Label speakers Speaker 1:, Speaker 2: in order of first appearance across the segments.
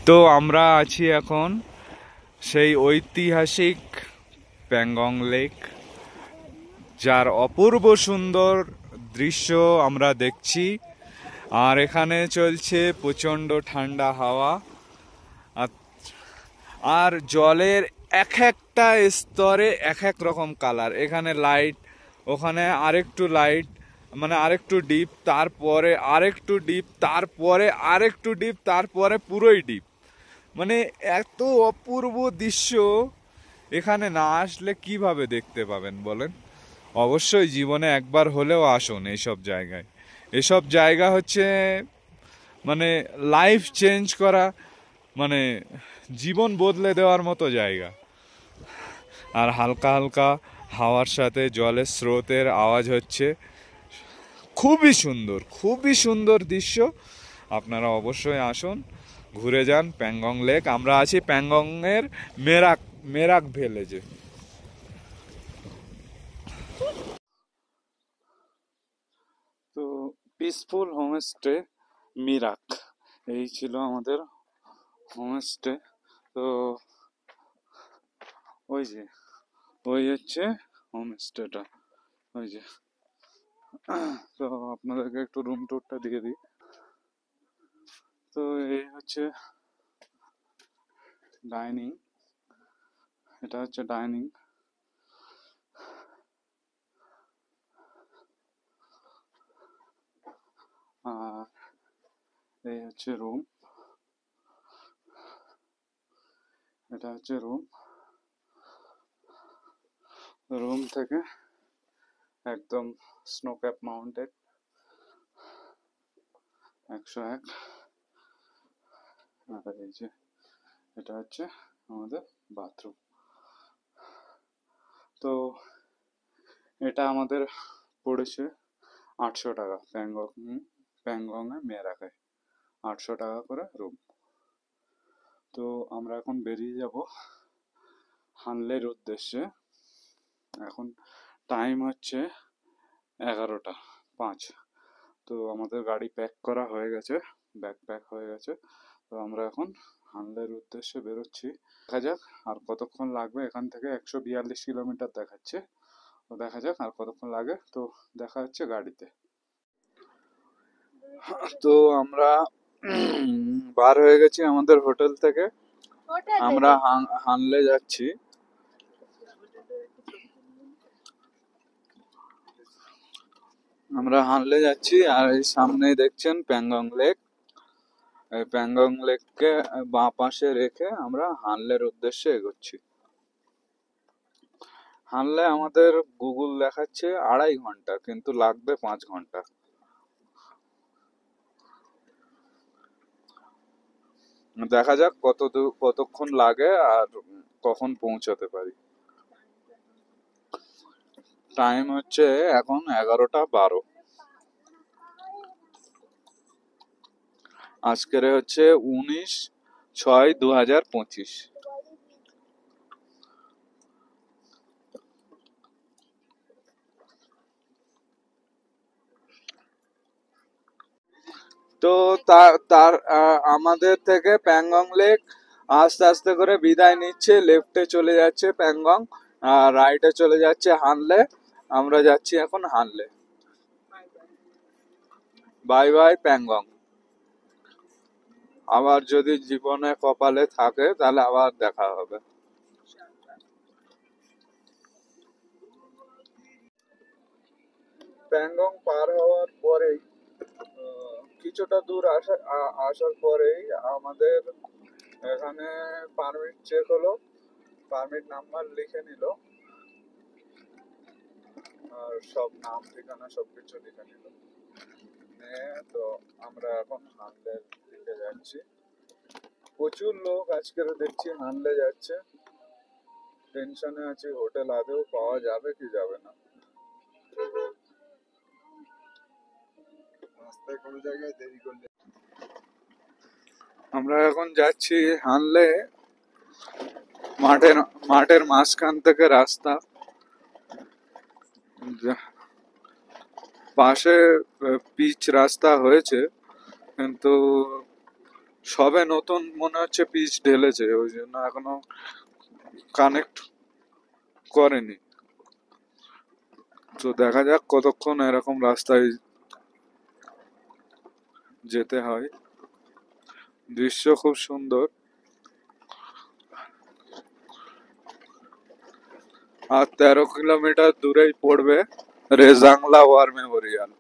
Speaker 1: তো আমরা আছি এখন সেই ঐতিহাসিক প্যাংগং লেক, যার অপূর্ব সুন্দর দৃশ্য আমরা দেখছি। আর এখানে চলছে প্রচণ্ড ঠান্ডা হাওয়া, আর জলের এক একটা স্তরে এক এক রকম কালার। এখানে লাইট, ওখানে আরেকটু লাইট, মানে আরেকটু ডিপ, তারপরে আরেকটু ডিপ, তারপরে আরেকটু ডিপ, তারপরে পুরোই ডিপ। মানে এত অপূর্ব দৃশ্য এখানে না আসলে কিভাবে দেখতে পাবেন বলেন? অবশ্যই জীবনে একবার হলেও আসুন এইসব জায়গায়। এসব জায়গা হচ্ছে মানে লাইফ চেঞ্জ করা, মানে জীবন বদলে দেওয়ার মতো জায়গা। আর হালকা হালকা হাওয়ার সাথে জলের স্রোতের আওয়াজ হচ্ছে। খুবই সুন্দর, খুবই সুন্দর দৃশ্য। আপনারা অবশ্যই আসুন, ঘুরে যান প্যাংগং লেক। আমরা আছি প্যাংগং এর মেরাক ভিলেজে। তো পিসফুল হোমস্টে মিরাক, এই ছিল আমাদের হোমস্টে। তো ওই হচ্ছে হোমস্টেটা, ওই যে। তো আপনাদেরকে একটু রুম টুরটা দিয়ে দিই। তো এই হচ্ছে ডাইনিং, এটা হচ্ছে ডাইনিং। আর এই হচ্ছে রুম, এটা হচ্ছে রুম। রুম থেকে একদম স্নো ক্যাপ মাউন্টেন 101। আর এই যে এটা হচ্ছে আমাদের বাথরুম। তো এটা আমাদের পড়েছে 800 টাকা। প্যাংগংয়ে মেরাকে 800 টাকা করে রুম। তো আমরা এখন বেরিয়ে যাব হানলের উদ্দেশ্যে। এখন টাইম হচ্ছে 11:05। তো আমাদের গাড়ি প্যাক করা হয়ে গেছে, ব্যাগ প্যাক হয়ে গেছে। তো আমরা এখন হানলের উদ্দেশ্যে বেরোচ্ছি। দেখা যাক আর কতক্ষণ লাগবে। এখান থেকে 142 কিলোমিটার দেখাচ্ছে। তো দেখা যাক আর কতক্ষণ লাগে। তো দেখা হচ্ছে গাড়িতে। তো আমরা বার হয়ে গেছি আমাদের হোটেল থেকে। আমরা হানলে যাচ্ছি। আর এই সামনেই দেখছেন প্যাংগং লেক। এই প্যাংগং লেককে বাঁ পাশে রেখে আমরা হানলের উদ্দেশ্যে এগোচ্ছি। হানলে আমাদের গুগল দেখাচ্ছে 2.5 ঘন্টা, কিন্তু লাগবে 5 ঘন্টা। দেখা যাক কতক্ষণ লাগে আর কখন পৌঁছাতে পারি। টাইম হচ্ছে এখন 11:12। আজকের হচ্ছে 19/6/2025। তো তার আমাদের থেকে প্যাংগং লেক আস্তে আস্তে করে বিদায় নিচ্ছে। লেফটে চলে যাচ্ছে প্যাংগং, আর রাইটে চলে যাচ্ছে হানলে। আমরা যাচ্ছি এখন হানলে। Bye bye Pangong. আবার যদি জীবনে কপালে থাকে তাহলে আবার দেখা হবে। প্যাংগং পার হওয়ার পরেই কিছুটা দূর আসার পরেই আমাদের এখানে পারমিট চেক হলো, পারমিট নাম্বার লিখে নিল, আর সব নাম ঠিকানা সবকিছু লিখে নিল। তো আমরা এখন হানলের দিকে যাচ্ছি। প্রচুর লোক আজকের দেখছি হানলে যাচ্ছে। টেনশনে আছি হোটেল আদৌ পাওয়া যাবে কি যাবে না। রাস্তায় কোনো জায়গায় দেরি করলে আমরা এখন যাচ্ছি হানলে। মাঠের মাঝখান থেকে রাস্তা, পাশে পিচ রাস্তা হয়েছে, কিন্তু সবে নতুন মনে হচ্ছে পিচ ঢেলেছে, ওই জন্য এখনো কানেক্ট করেনি। তো দেখা যাক কতক্ষণ এরকম রাস্তায় যেতে হয়। দৃশ্য খুব সুন্দর। আর 13 কিলোমিটার দূরেই পড়বে রেজাংলা ওয়ার মেমোরিয়াল।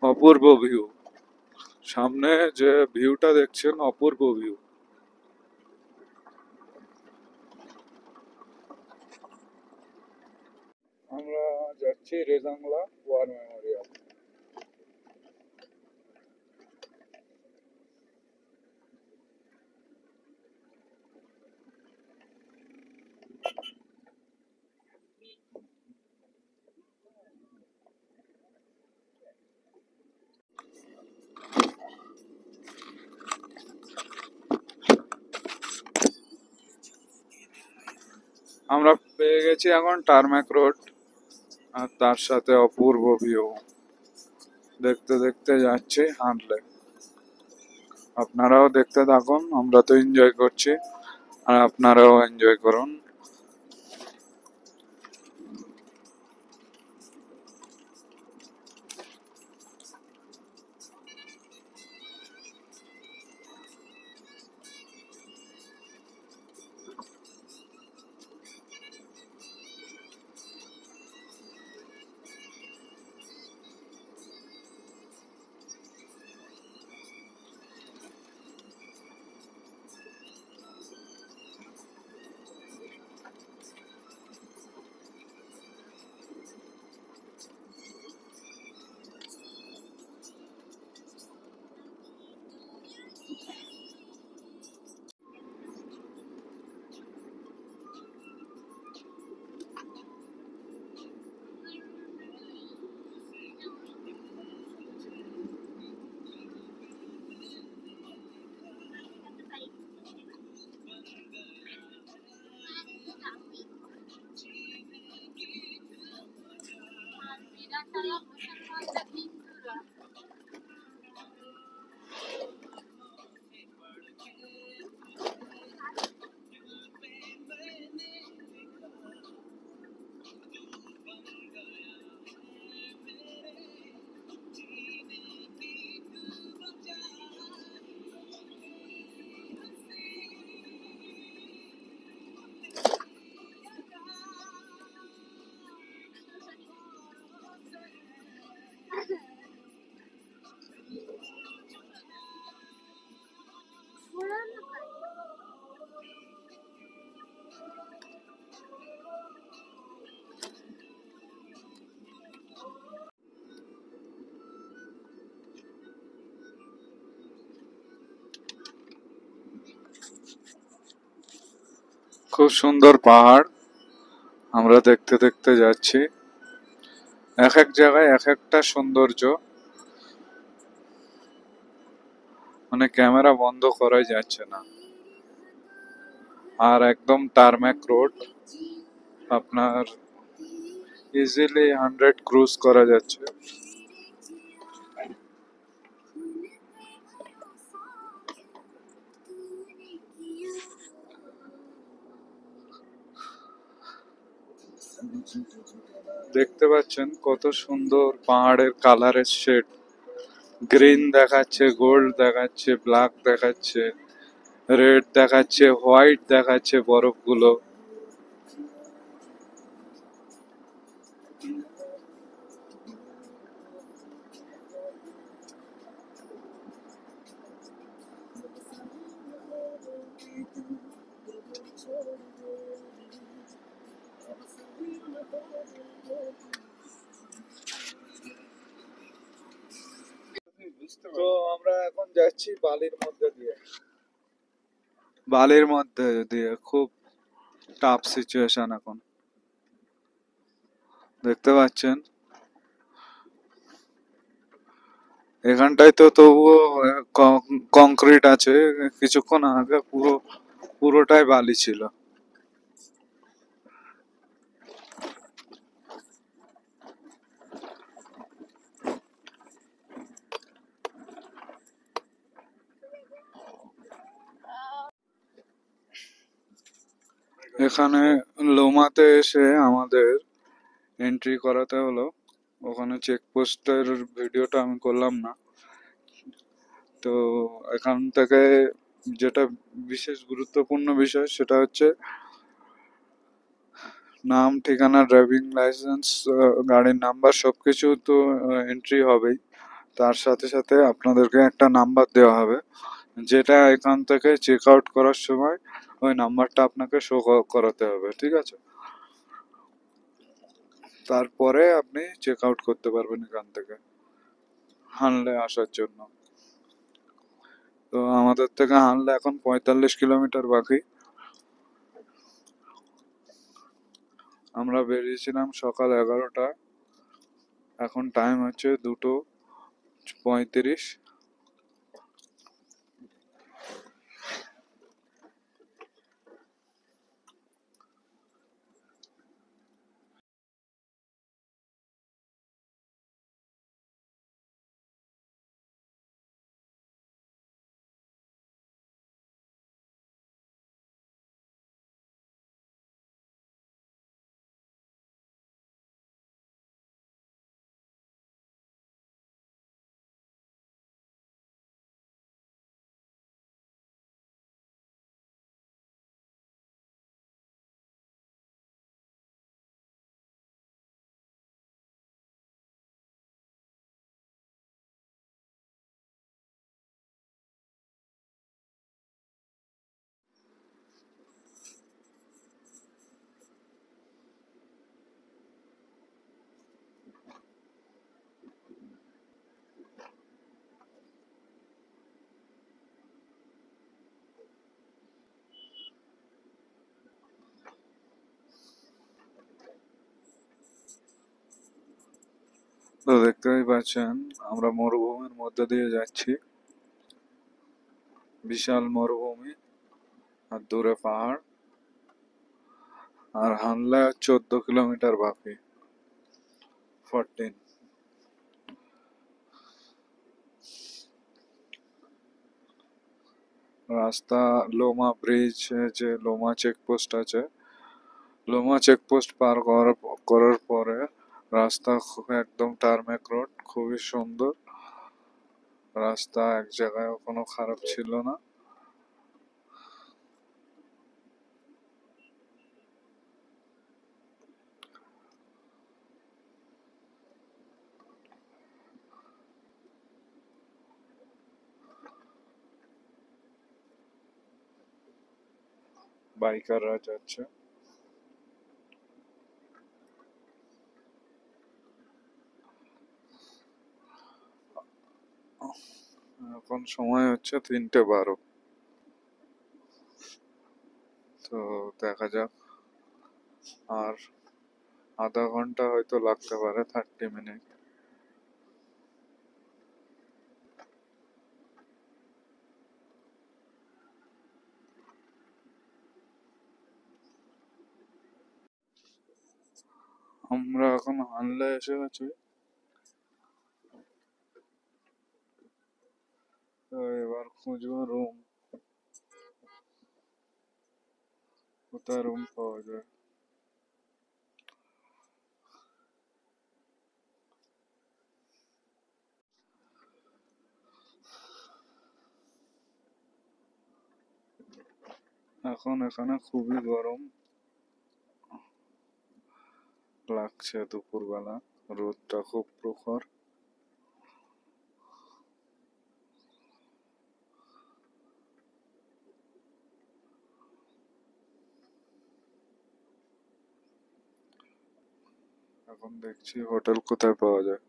Speaker 1: অপূর্ব ভিউ, সামনে যে ভিউটা দেখছেন অপূর্ব ভিউ। আমরা যাচ্ছি রেজাংলা ওয়ার মেমোরিয়াল। আমরা পেয়ে গেছি এখন টারম্যাক রোড, আর তার সাথে অপূর্ব ভিউ। দেখতে দেখতে যাচ্ছি হাঁটলে। আপনারাও দেখতে থাকুন, আমরা তো এনজয় করছি, আর আপনারাও এনজয় করুন। খুব সুন্দর পাহাড়, আমরা দেখতে দেখতে যাচ্ছি। এক এক জায়গায় এক একটা সৌন্দর্য, মানে ক্যামেরা বন্ধ করাই যাচ্ছে না। আর একদম টারম্যাক রোড, আপনার ইজিলি 100 ক্রুজ করা যাচ্ছে। দেখতে পাচ্ছেন কত সুন্দর পাহাড়ের কালারের শেড। গ্রিন দেখাচ্ছে, গোল্ড দেখাচ্ছে, ব্ল্যাক দেখাচ্ছে, রেড দেখাচ্ছে, হোয়াইট দেখাচ্ছে বরফগুলো। তো আমরা এখন যাচ্ছি বালির মধ্যে দিয়ে। বালির মধ্যে দিয়ে খুব টাফ সিচুয়েশন এখন, দেখতে পাচ্ছেন। এখানটায় তো তবুও কংক্রিট আছে, কিছুক্ষণ আগে পুরোটাই বালি ছিল। এখানে লোমাতে এসে আমাদের এন্ট্রি করাতে হলো। ওখানে চেকপোস্টের ভিডিওটা আমি করলাম না। তো এখান থেকে যেটা বিশেষ গুরুত্বপূর্ণ বিষয় সেটা হচ্ছে নাম, ঠিকানা, ড্রাইভিং লাইসেন্স, গাড়ির নাম্বার সবকিছু তো এন্ট্রি হবেই। তার সাথে সাথে আপনাদেরকে একটা নাম্বার দেওয়া হবে, যেটা এখান থেকে চেক আউট করার সময় ওই নাম্বারটা আপনাকে শো করাতে হবে, ঠিক আছে? তারপরে আপনি চেক আউট করতে পারবেন এখান থেকে হানলে আসার জন্য। তো আমাদের থেকে হানলে এখন 45 কিলোমিটার বাকি। আমরা বেরিয়েছিলাম সকাল 11টা, এখন টাইম হচ্ছে 2:35। তো দেখতেই পাচ্ছেন আমরা মরুভূমির মধ্যে দিয়ে যাচ্ছি। বিশাল মরুভূমি আর দূরে পাহাড়, আর হানলে 14 কিলোমিটার বাকি, 14। রাস্তা লোমা ব্রিজ, যে লোমা চেকপোস্ট আছে, লোমা চেকপোস্ট পার করার পরে রাস্তা একদম টারমেক রোড, খুবই সুন্দর রাস্তা, এক জায়গায় কোনো খারাপ ছিল না। বাইকাররা যাচ্ছে। এখন সময় হচ্ছে 3:12। তো দেখা যাক, আর আধা ঘন্টা হয়তো লাগতে পারে, 30 মিনিট। আমরা এখন হানলে এসে গেছি। তো এবার খুঁজবো রুম, কোথায় রুম পাওয়া যায়। এখন এখানে খুবই গরম লাগছে, দুপুরবেলা রোদটা খুব প্রখর। এখন দেখছি হোটেল কোথায় পাওয়া যায়।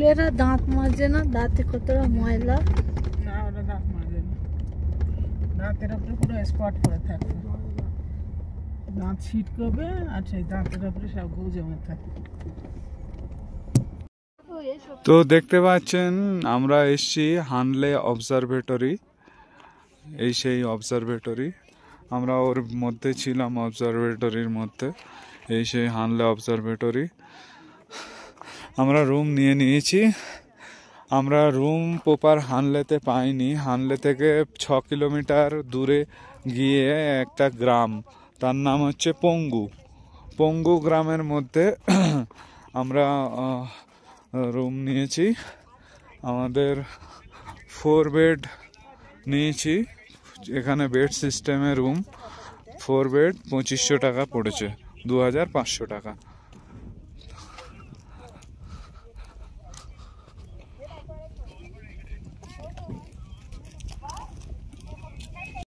Speaker 2: ছেলেরা দাঁত মাজে না, দাঁতে কতটা ময়লা।
Speaker 3: না, ওরা দাঁত মাজে না, দাঁতের উপরে পুরো স্পট পড়ে থাকে, দাঁত ছিটকবে আর সেই দাঁতের উপরে সব গু জমে থাকে।
Speaker 1: তো দেখতে পাচ্ছেন আমরা এসছি হানলে অবজারভেটরি, এই সেই অবজারভেটরি, আমরা ওর মধ্যে ছিলাম, অবজারভেটরির মধ্যে, এই সেই হানলে অবজারভেটরি। আমরা রুম নিয়ে নিয়েছি। আমরা রুম প্রপার হানলেতে পাইনি, হানলে থেকে 6 কিলোমিটার দূরে গিয়ে একটা গ্রাম, তার নাম হচ্ছে পঙ্গু। পঙ্গু গ্রামের মধ্যে আমরা রুম নিয়েছি। আমাদের 4 বেড নিয়েছি, এখানে বেড সিস্টেমে রুম, 4 বেড 2500 টাকা পড়েছে, 2500 টাকা।